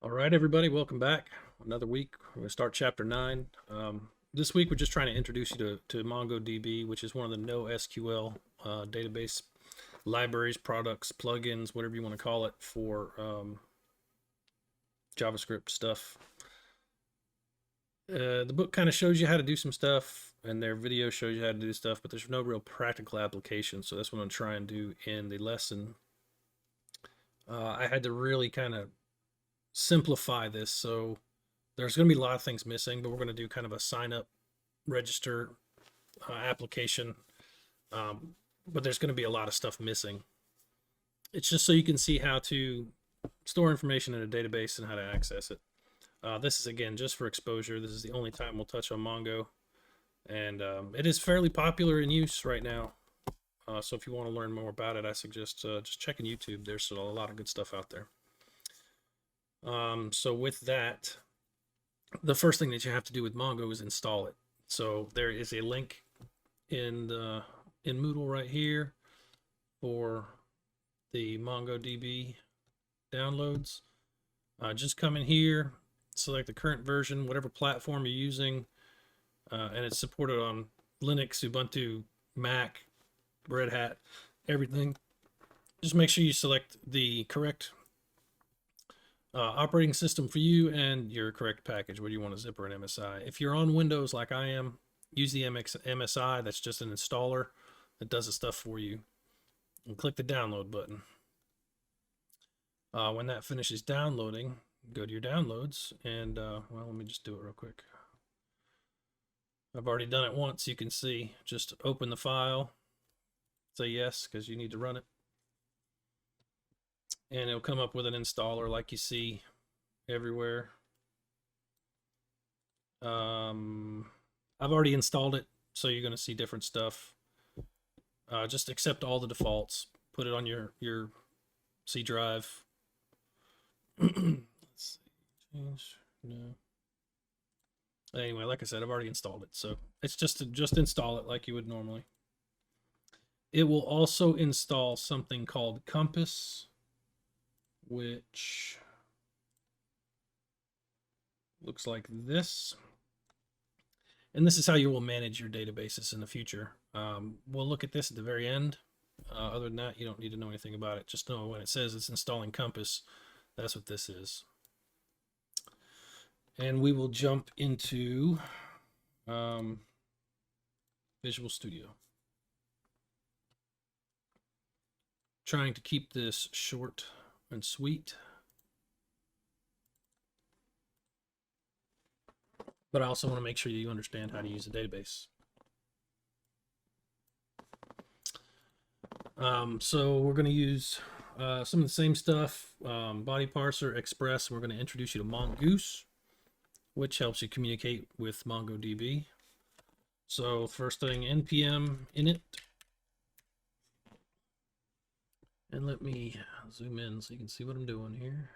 All right, everybody, welcome back. Another week. We're going to start chapter 9. This week, we're just trying to introduce you to MongoDB, which is one of the NoSQL database libraries, products, plugins, whatever you want to call it, for JavaScript stuff. The book kind of shows you how to do some stuff, and their video shows you how to do stuff, but there's no real practical application. So that's what I'm trying to do in the lesson. I had to really kind of simplify this. So there's going to be a lot of things missing, but we're going to do kind of a sign up, register application. But there's going to be a lot of stuff missing. It's just so you can see how to store information in a database and how to access it. This is, again, just for exposure. This is the only time we'll touch on Mongo. And it is fairly popular in use right now. So if you want to learn more about it, I suggest just checking YouTube. There's a lot of good stuff out there. So with that, the first thing that you have to do with Mongo is install it. So there is a link in Moodle right here for the MongoDB downloads. Just come in here, select the current version, whatever platform you're using, and it's supported on Linux, Ubuntu, Mac, Red Hat, everything. Just make sure you select the correct operating system for you and your correct package, whether you want a zip or an MSI. If you're on Windows like I am, use the MSI. That's just an installer that does the stuff for you. And click the download button. When that finishes downloading, go to your downloads and, well, let me just do it real quick. I've already done it once. You can see, just open the file, say yes, because you need to run it. And it'll come up with an installer like you see everywhere. I've already installed it, so you're going to see different stuff. Just accept all the defaults. Put it on your C drive. Let's see. Change. No. Anyway, like I said, I've already installed it, so it's just to install it like you would normally. It will also install something called Compass, which looks like this. And this is how you will manage your databases in the future. We'll look at this at the very end. Other than that, you don't need to know anything about it. Just know when it says it's installing Compass, that's what this is. And we will jump into Visual Studio. Trying to keep this short and sweet. But I also want to make sure you understand how to use a database. So we're going to use some of the same stuff, body parser, express. We're going to introduce you to Mongoose, which helps you communicate with MongoDB. So first thing, npm init. And let me zoom in so you can see what I'm doing here.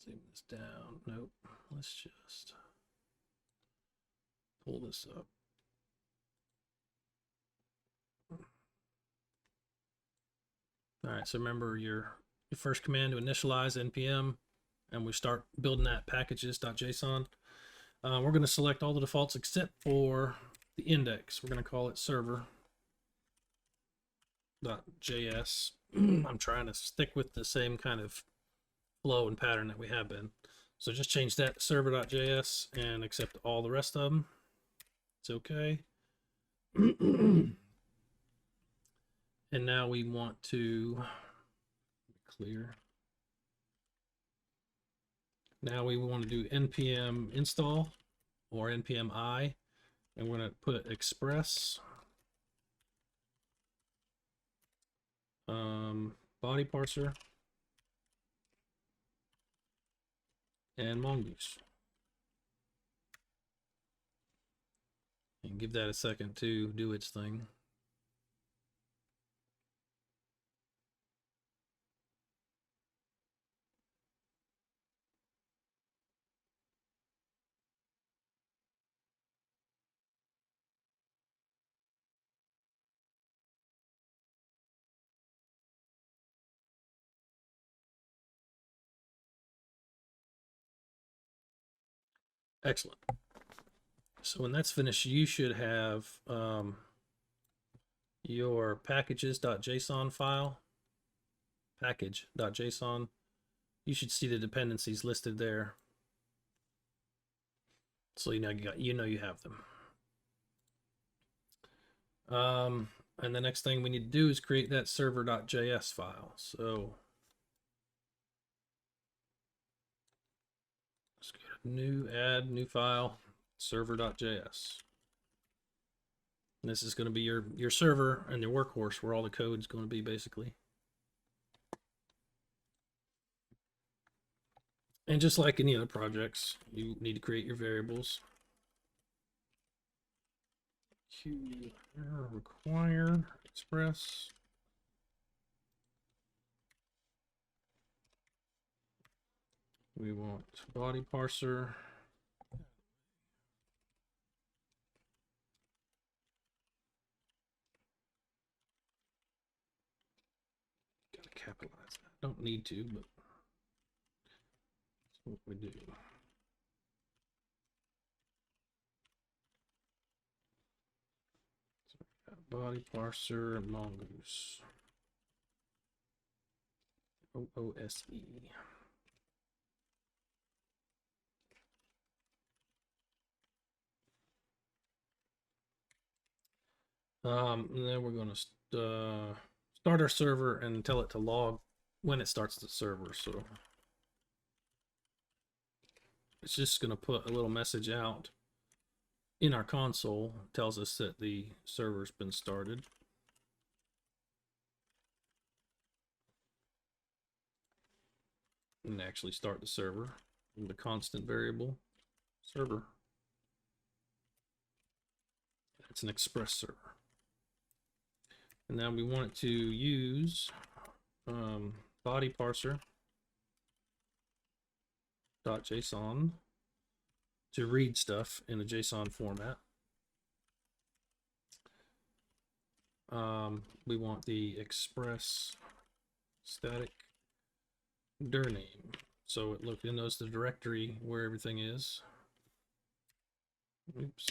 Zoom this down. Nope. Let's just pull this up. All right, so remember your first command to initialize npm, and we start building that packages.json. We're going to select all the defaults except for the index. We're going to call it server.js. I'm trying to stick with the same kind of flow and pattern that we have been. So just change that to server.js and accept all the rest of them. It's okay. And now we want to clear. Now we want to do npm install or npm I, and we're going to put express body parser and Mongoose, and give that a second to do its thing. Excellent. So when that's finished, you should have your packages.json file, package.json. You should see the dependencies listed there. So you know you have them. And the next thing we need to do is create that server.js file. So let's go to new, add new file, server.js. And this is going to be your server and your workhorse where all the code is going to be basically. And just like any other projects, you need to create your variables. Q require express. We want body parser. Gotta capitalize that. Don't need to, but that's what we do. So we got body parser and mongoose. OOSE. And then we're going to start our server and tell it to log when it starts the server. So it's just going to put a little message out in our console. It tells us that the server's been started. And actually start the server in the constant variable server. It's an express server. And now we want it to use body parser .json to read stuff in a JSON format. We want the express static dir name, so it knows the directory where everything is. Oops.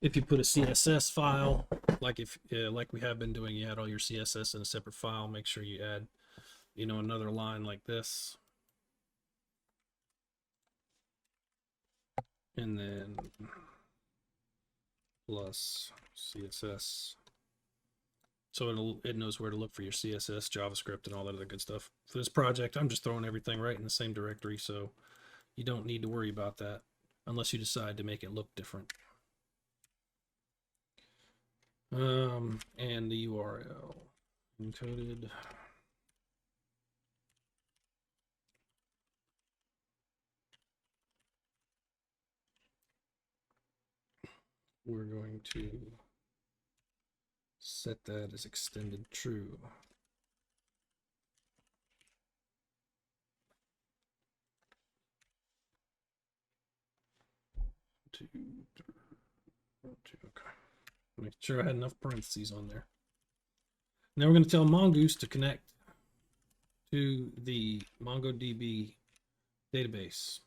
If you put a CSS file, like we have been doing, you add all your CSS in a separate file. Make sure you add, another line like this, and then plus CSS. So it knows where to look for your CSS, JavaScript, and all that other good stuff. For this project, I'm just throwing everything right in the same directory, so you don't need to worry about that unless you decide to make it look different. And the URL encoded. We're going to set that as extended true. Okay. Make sure I had enough parentheses on there. Now we're going to tell Mongoose to connect to the MongoDB database.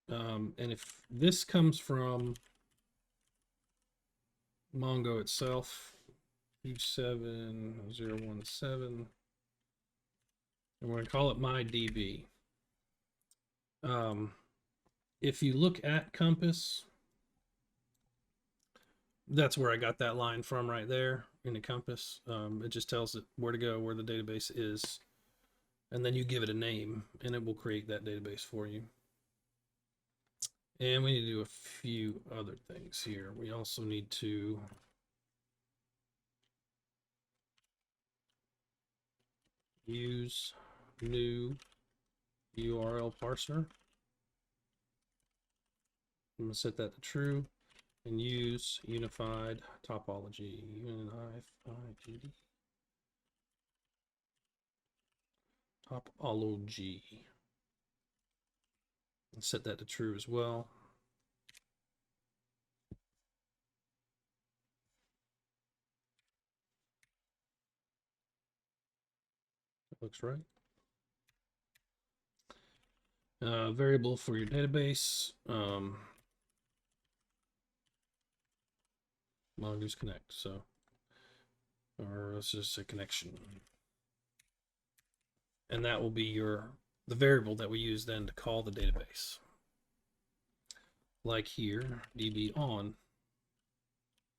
And if this comes from Mongo itself, U7017, and we're going to call it MyDB. If you look at Compass, that's where I got that line from right there in the Compass. It just tells it where to go, where the database is, and then you give it a name and it will create that database for you. And we need to do a few other things here. We also need to use new URL parser. I'm going to set that to true and use unified topology. UNIFIED topology. And set that to true as well. Looks right. Variable for your database. Mongoose connect. So, or let's just say connection, and that will be the variable that we use then to call the database. Like here, db on.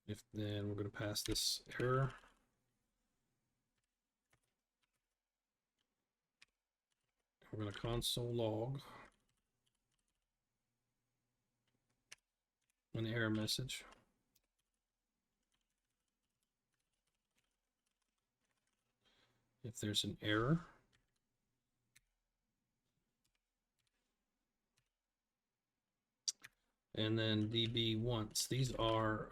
If then we're going to pass this error. We're going to console log an error message. If there's an error, and then db once. These are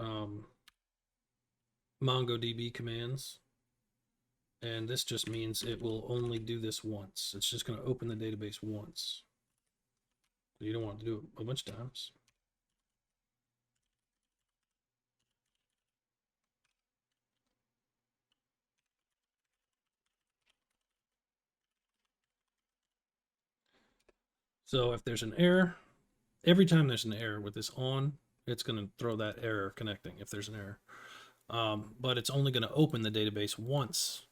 MongoDB commands, and this just means it will only do this once. It's just going to open the database once. You don't want to do it a bunch of times. So if there's an error, every time there's an error with this on, it's going to throw that error connecting if there's an error. But it's only going to open the database once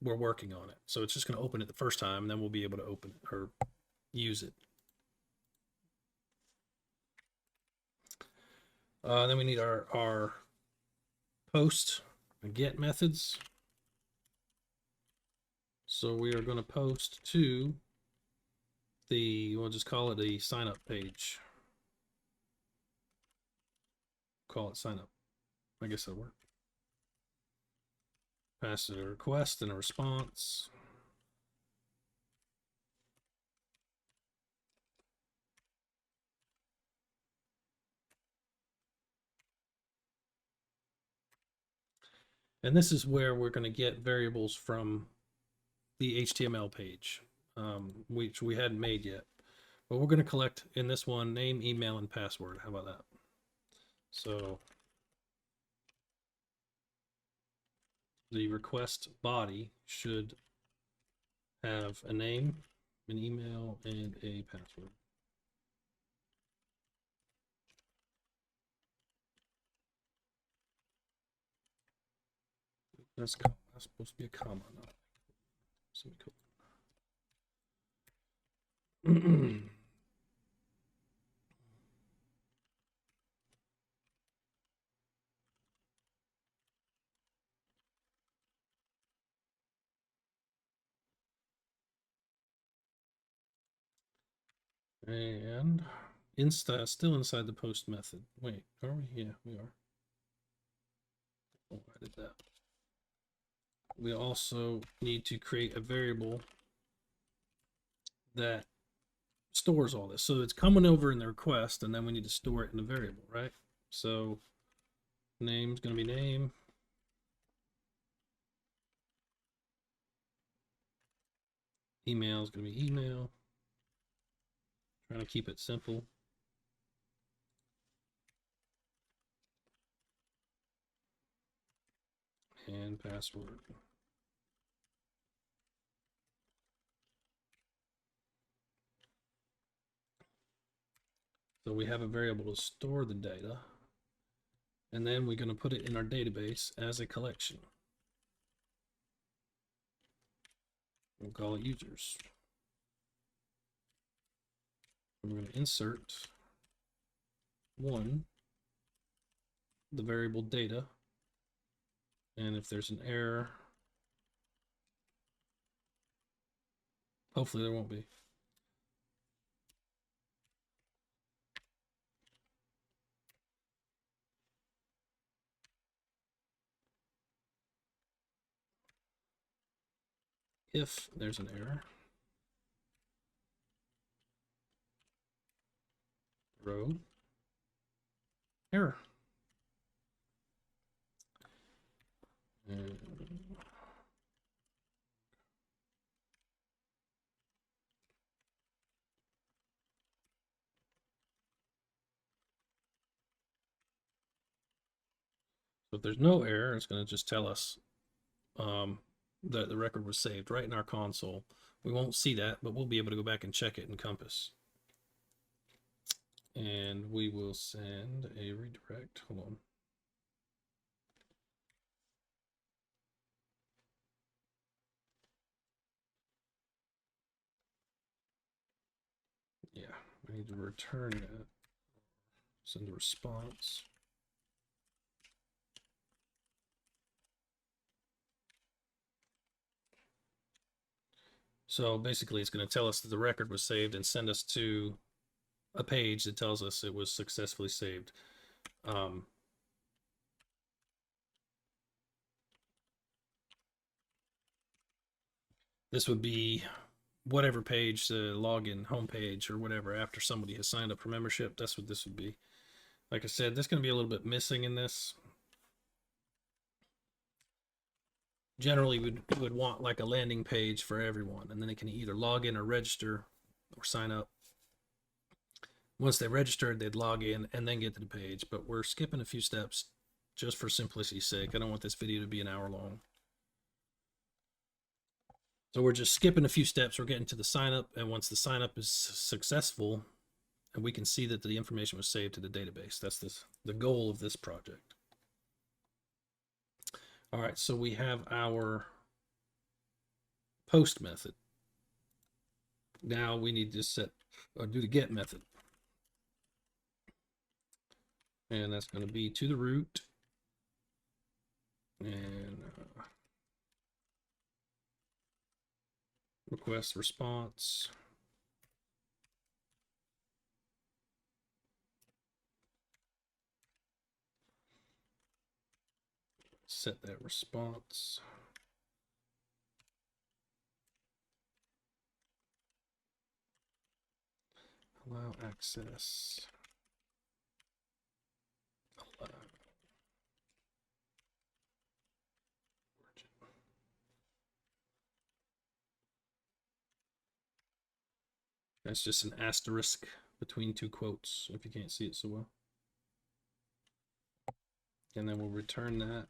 we're working on it. So it's just going to open it the first time, and then we'll be able to open it or use it. Then we need our post and get methods. So we are going to post to we'll just call it a sign up page. Call it sign up. I guess that'll work. Pass it a request and a response. And this is where we're going to get variables from the HTML page, which we hadn't made yet. But we're going to collect in this one name, email, and password. How about that? So the request body should have a name, an email, and a password. That's supposed to be a comma, not a semicolon. And still inside the post method. Wait, are we? Yeah, we are. Oh, I did that. We also need to create a variable that stores all this. So it's coming over in the request, and then we need to store it in the variable, right? So name's going to be name. Email is going to be email. Trying to keep it simple. And password. So we have a variable to store the data, and then we're going to put it in our database as a collection. We'll call it users. And we're going to insert one, the variable data, and if there's an error, hopefully there won't be. If there's an error, row error. And so if there's no error, it's going to just tell us that the record was saved right in our console. We won't see that, but we'll be able to go back and check it in Compass. And we will send a redirect. Hold on. Yeah, we need to return that. Send a response. So basically, it's going to tell us that the record was saved and send us to a page that tells us it was successfully saved. This would be whatever page, the login homepage or whatever, after somebody has signed up for membership. That's what this would be. Like I said, there's going to be a little bit missing in this. Generally, we would want like a landing page for everyone, and then they can either log in or register or sign up. Once they registered, they'd log in and then get to the page, but we're skipping a few steps just for simplicity's sake. I don't want this video to be an hour long. So we're just skipping a few steps. We're getting to the sign up, and once the sign up is successful, and we can see that the information was saved to the database. That's the goal of this project. All right, so we have our post method. Now we need to set or do the get method. And that's going to be to the root. And request response. Set that response. Allow access. Allow. That's just an asterisk between two quotes if you can't see it so well. And then we'll return that.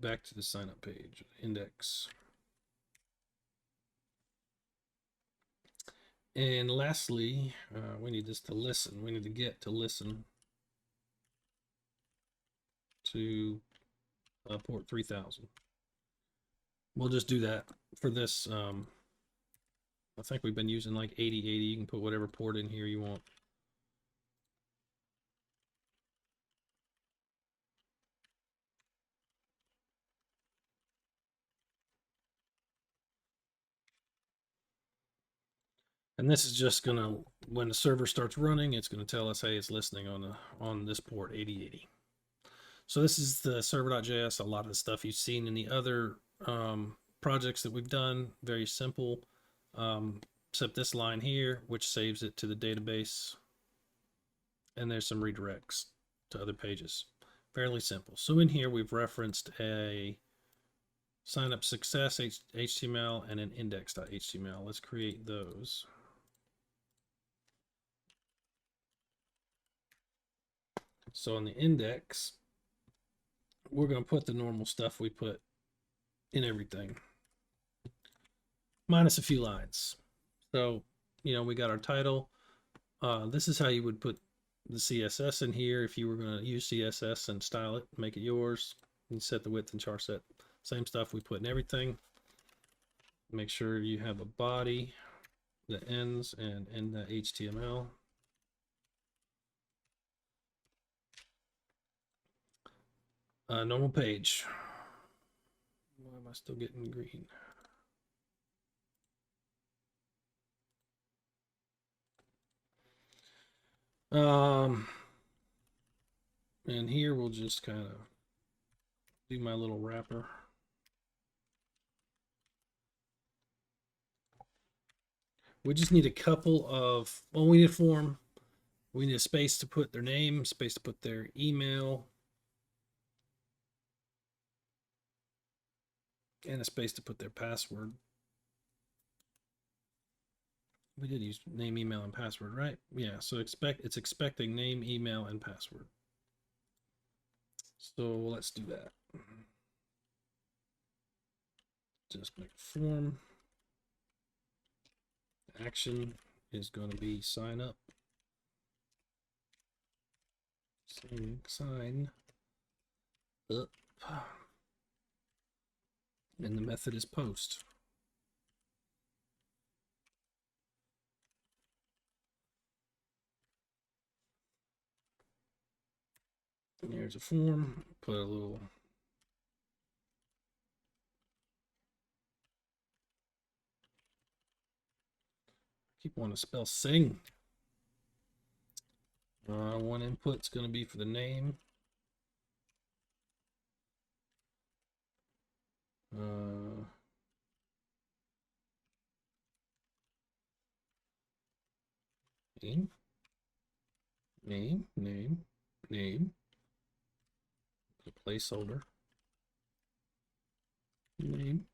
Back to the sign up page, index. And lastly, we need this to listen. We need to get to listen to port 3000. We'll just do that for this. I think we've been using like 8080. You can put whatever port in here you want. And this is just gonna, when the server starts running, it's gonna tell us, hey, it's listening on this port 8080. So this is the server.js. A lot of the stuff you've seen in the other projects that we've done, very simple, except this line here, which saves it to the database. And there's some redirects to other pages. Fairly simple. So in here, we've referenced a sign up success HTML and an index.html. Let's create those. So on the index, we're going to put the normal stuff we put in everything, minus a few lines. So, you know, we got our title. This is how you would put the CSS in here if you were going to use CSS and style it, make it yours. You set the width and charset. Same stuff we put in everything. Make sure you have a body that ends and end that HTML. Normal page. Why am I still getting green? And here we'll just kind of do my little wrapper. We just need a couple of, well, we need a form. We need a space to put their name, space to put their email, and a space to put their password. We did use name, email, and password, right? Yeah, so it's expecting name, email, and password. So let's do that. Just make a form. Action is going to be sign up. Sign up. And the method is post. And here's a form. Put a little keep wanting to spell sing. One input's going to be for the name. Name, name. Put a placeholder. Name.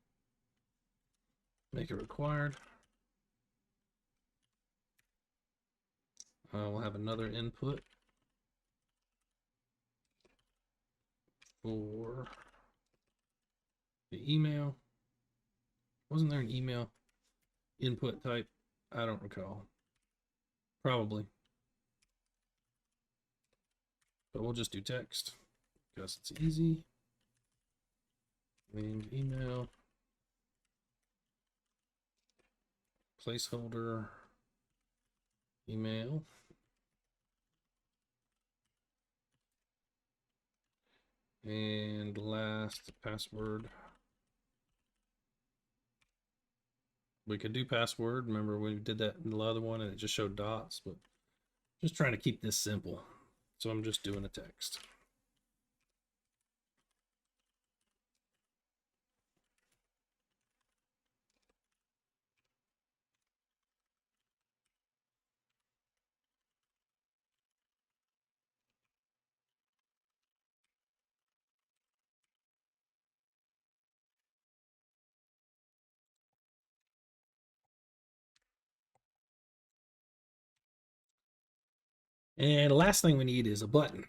Make it required. We'll have another input for the email. Wasn't there an email input type? I don't recall. Probably. But we'll just do text because it's easy. Named email. Placeholder. Email. And last, password. We could do password. Remember we did that in the other one and it just showed dots, but just trying to keep this simple. So I'm just doing a text. And the last thing we need is a button.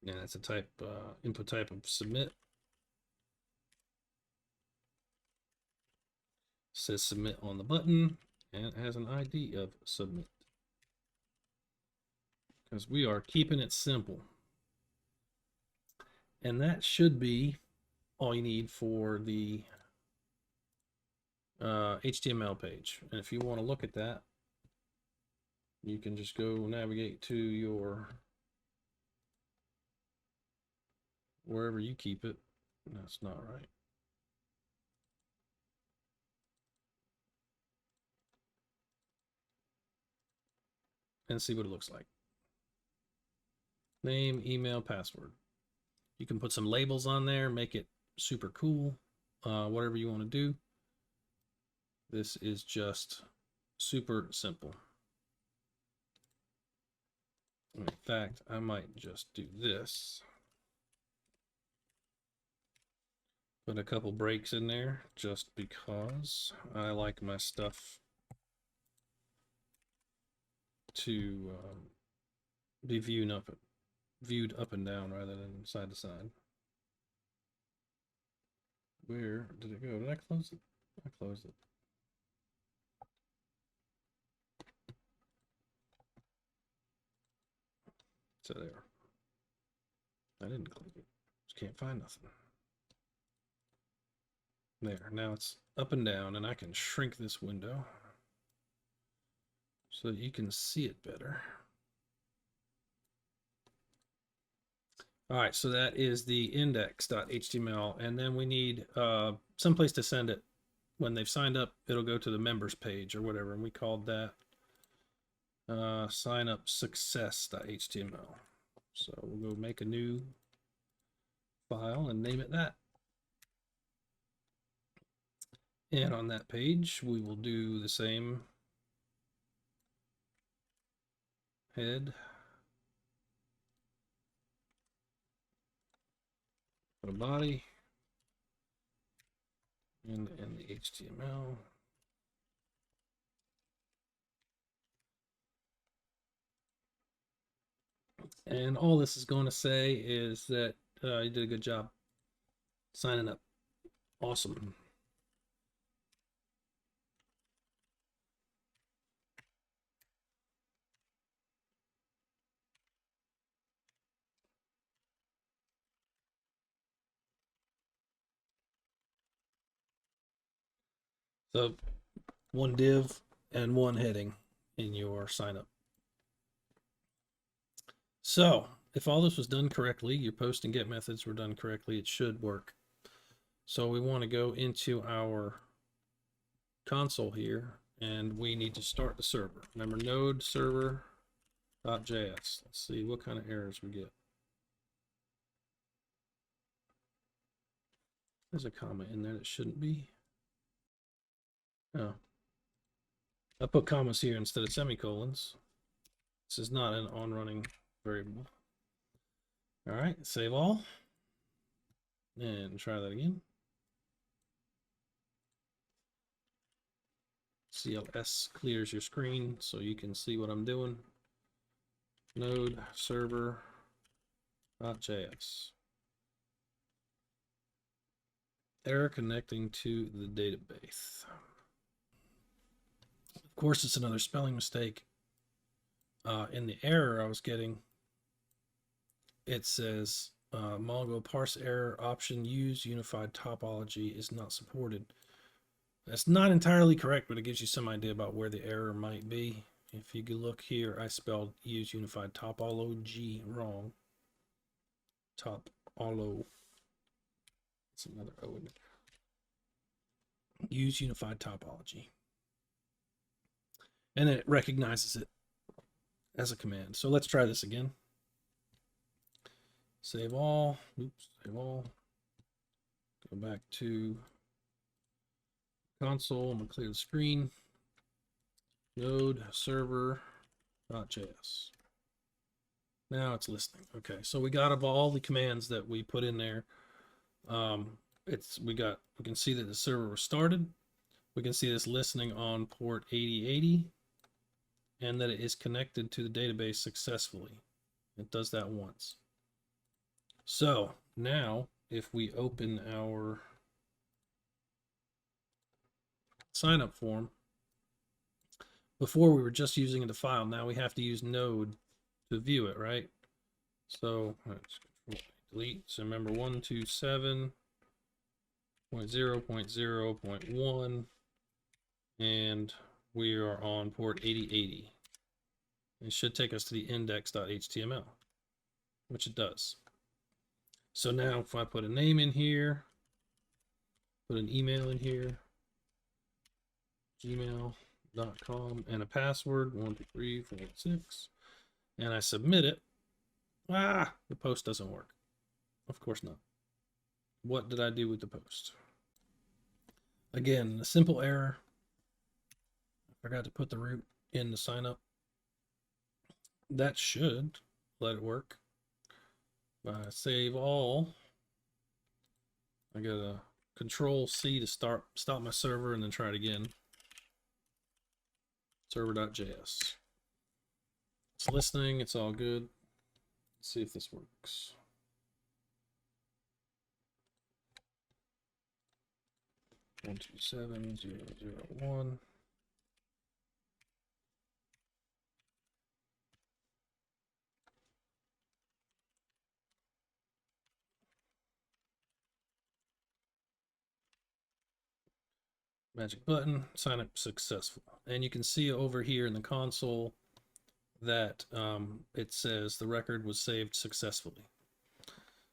And that's a type, input type of submit. It says submit on the button, and it has an ID of submit. Because we are keeping it simple. And that should be all you need for the HTML page. And if you want to look at that, you can just go navigate to your wherever you keep it. That's not right. And see what it looks like. Name, email, password. You can put some labels on there, make it super cool, whatever you want to do. This is just super simple. In fact, I might just do this. Put a couple breaks in there just because I like my stuff to be viewed up and down rather than side to side. Where did it go? Did I close it? I closed it. So there. I didn't click it. Just can't find nothing. There. Now it's up and down, and I can shrink this window so that you can see it better. All right, so that is the index.html, and then we need someplace to send it. When they've signed up, it'll go to the members page or whatever, and we called that sign up success.html. So we'll go make a new file and name it that. And on that page, we will do the same head. Put a body, and the HTML. And all this is going to say is that you did a good job signing up. Awesome. So one div and one heading in your sign up. So if all this was done correctly, your post and get methods were done correctly, it should work. So we want to go into our console here and we need to start the server. Remember, node server.js. Let's see what kind of errors we get. There's a comma in there that shouldn't be. Oh, I put commas here instead of semicolons. This is not an on-running variable. All right, save all. And try that again. CLS clears your screen so you can see what I'm doing. Node server.js. Error connecting to the database. Of course, it's another spelling mistake. In the error I was getting, it says Mongo parse error option use unified topology is not supported. That's not entirely correct, but it gives you some idea about where the error might be. If you could look here, I spelled use unified topology wrong. Topolo. It's another O in there. Use unified topology. And then it recognizes it as a command. So let's try this again. Save all. Oops, save all. Go back to console. I'm going to clear the screen. Node server.js. Now it's listening. Okay, so we got of all the commands that we put in there. We can see that the server was started. We can see this listening on port 8080 and that it is connected to the database successfully. It does that once. So now if we open our sign up form, before we were just using the file, now we have to use Node to view it, right? So let's delete. So remember 127.0.0.1, and we are on port 8080. It should take us to the index.html, which it does. So now if I put a name in here, put an email in here, gmail.com, and a password 12346, and I submit it, the post doesn't work. Of course not. What did I do with the post? Again, a simple error. I forgot to put the root in the sign up. That should let it work. Save all. I got a Control C to stop my server and then try it again. Server.js. It's listening, it's all good. Let's see if this works. One, 127.0.0.1. Magic button, sign up successful. And you can see over here in the console that it says the record was saved successfully.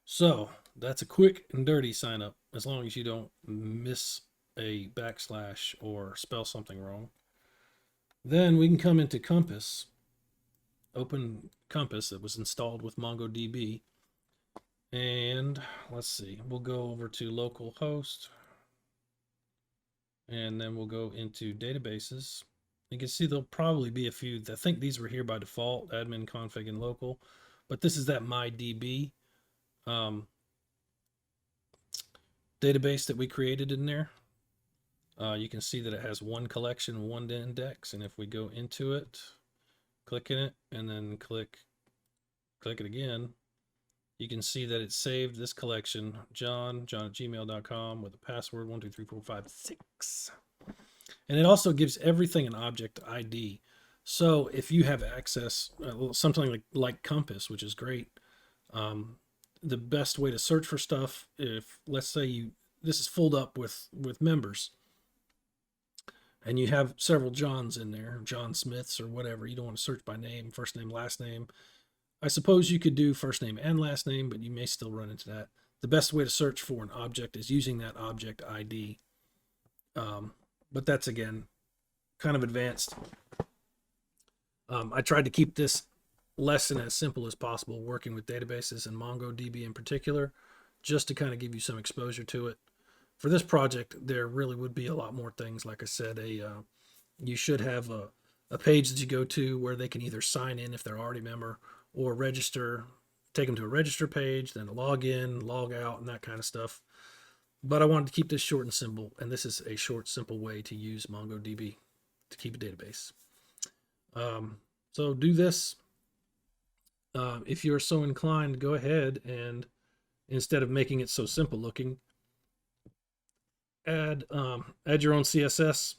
So that's a quick and dirty sign up, as long as you don't miss a backslash or spell something wrong. Then we can come into Compass, open Compass that was installed with MongoDB. And let's see, we'll go over to localhost. And then we'll go into databases. You can see there'll probably be a few. I think these were here by default, admin, config, and local. But this is that MyDB database that we created in there. You can see that it has one collection, one index, and if we go into it, click in it, and then click it again, you can see that it saved this collection, john at gmail.com, with the password 123456. And it also gives everything an object ID. So if you have access, something like Compass, which is great, the best way to search for stuff, if let's say this is filled up with members, and you have several Johns in there, John Smiths or whatever, you don't want to search by name, first name, last name. I suppose you could do first name and last name, but you may still run into that. The best way to search for an object is using that object ID. But that's, again, kind of advanced. I tried to keep this lesson as simple as possible, working with databases and MongoDB in particular, just to kind of give you some exposure to it. For this project, there really would be a lot more things. Like I said, you should have a page that you go to where they can either sign in if they're already a member, or register, take them to a register page, then log in, log out, and that kind of stuff. But I wanted to keep this short and simple, and this is a short, simple way to use MongoDB to keep a database. So do this. If you're so inclined, go ahead and, instead of making it so simple looking, add your own CSS,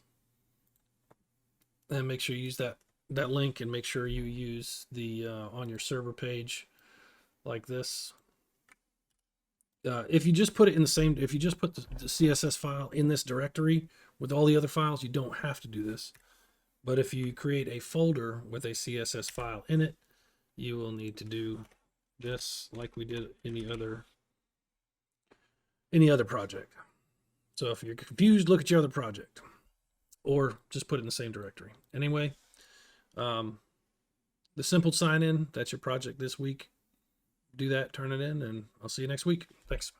and make sure you use that link, and make sure you use the on your server page like this. If you just put it in the same, if you just put the CSS file in this directory with all the other files, you don't have to do this. But if you create a folder with a CSS file in it, you will need to do this like we did any other project. So if you're confused, look at your other project, or just put it in the same directory. Anyway, the simple sign in, that's your project this week. Do that, turn it in, and I'll see you next week. Thanks.